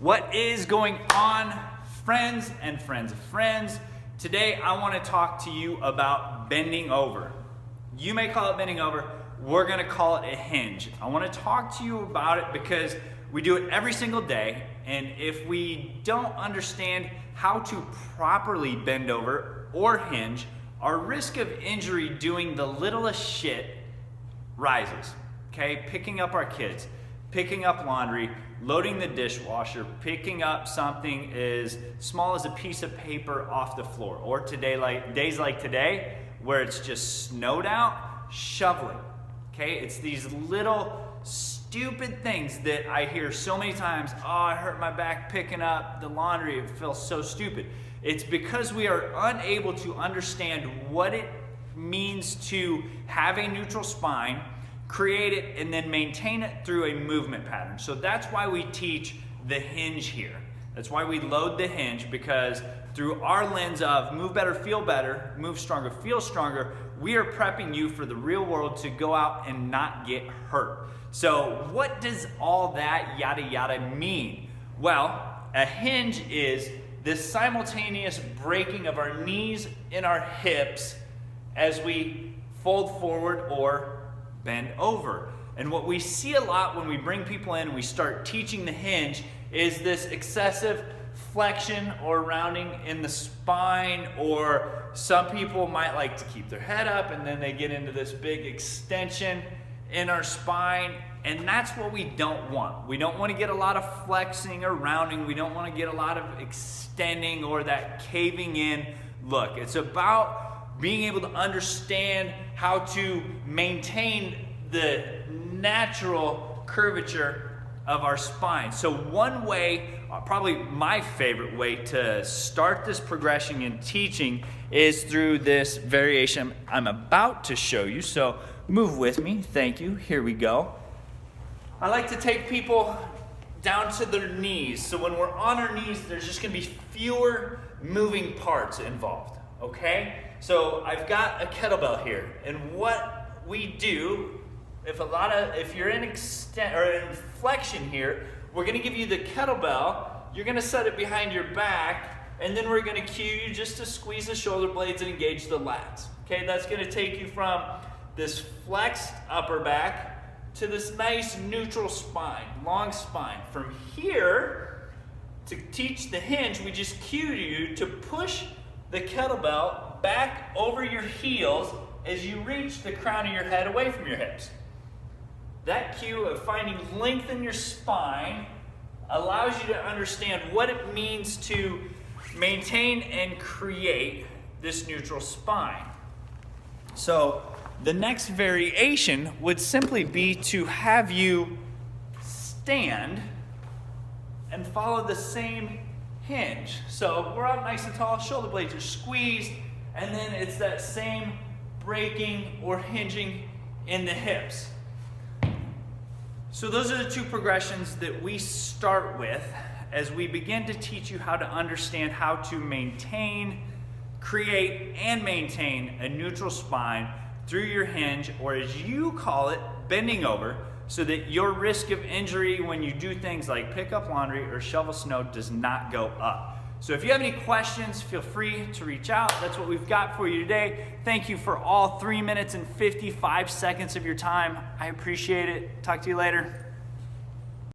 What is going on, friends and friends of friends? Today I want to talk to you about bending over. You may call it bending over, we're going to call it a hinge. I want to talk to you about it because we do it every single day, and if we don't understand how to properly bend over or hinge, our risk of injury doing the littlest shit rises. Okay, picking up our kids, picking up laundry, loading the dishwasher, picking up something as small as a piece of paper off the floor, or days like today where it's just snowed out, shoveling. Okay, it's these little stupid things that I hear so many times. Oh, I hurt my back picking up the laundry, it feels so stupid. It's because we are unable to understand what it means to have a neutral spine, create it, and then maintain it through a movement pattern. So that's why we teach the hinge here. That's why we load the hinge, because through our lens of move better, move stronger, feel stronger, we are prepping you for the real world to go out and not get hurt. So what does all that yada yada mean? Well, a hinge is this simultaneous breaking of our knees and our hips as we fold forward or bend over. And what we see a lot when we bring people in and we start teaching the hinge is this excessive flexion or rounding in the spine, or some people might like to keep their head up and then they get into this big extension in our spine, and that's what we don't want. We don't want to get a lot of flexing or rounding. We don't want to get a lot of extending or that caving in look. It's about being able to understand how to maintain the natural curvature of our spine. So one way, probably my favorite way to start this progression in teaching, is through this variation I'm about to show you. So move with me, thank you, here we go. I like to take people down to their knees. So when we're on our knees, there's just gonna be fewer moving parts involved, okay? So I've got a kettlebell here, and what we do, if you're in flexion here, we're gonna give you the kettlebell, you're gonna set it behind your back, and then we're gonna cue you just to squeeze the shoulder blades and engage the lats. Okay, that's gonna take you from this flexed upper back to this nice neutral spine, long spine. From here, to teach the hinge, we just cue you to push the kettlebell back over your heels as you reach the crown of your head away from your hips. That cue of finding length in your spine allows you to understand what it means to maintain and create this neutral spine. So the next variation would simply be to have you stand and follow the same hinge. So we're up nice and tall, shoulder blades are squeezed, and then it's that same breaking or hinging in the hips. So those are the two progressions that we start with as we begin to teach you how to understand how to maintain, create, and maintain a neutral spine through your hinge, or as you call it, bending over, so that your risk of injury when you do things like pick up laundry or shovel snow does not go up. So if you have any questions, feel free to reach out. That's what we've got for you today. Thank you for all 3 minutes and 55 seconds of your time. I appreciate it. Talk to you later.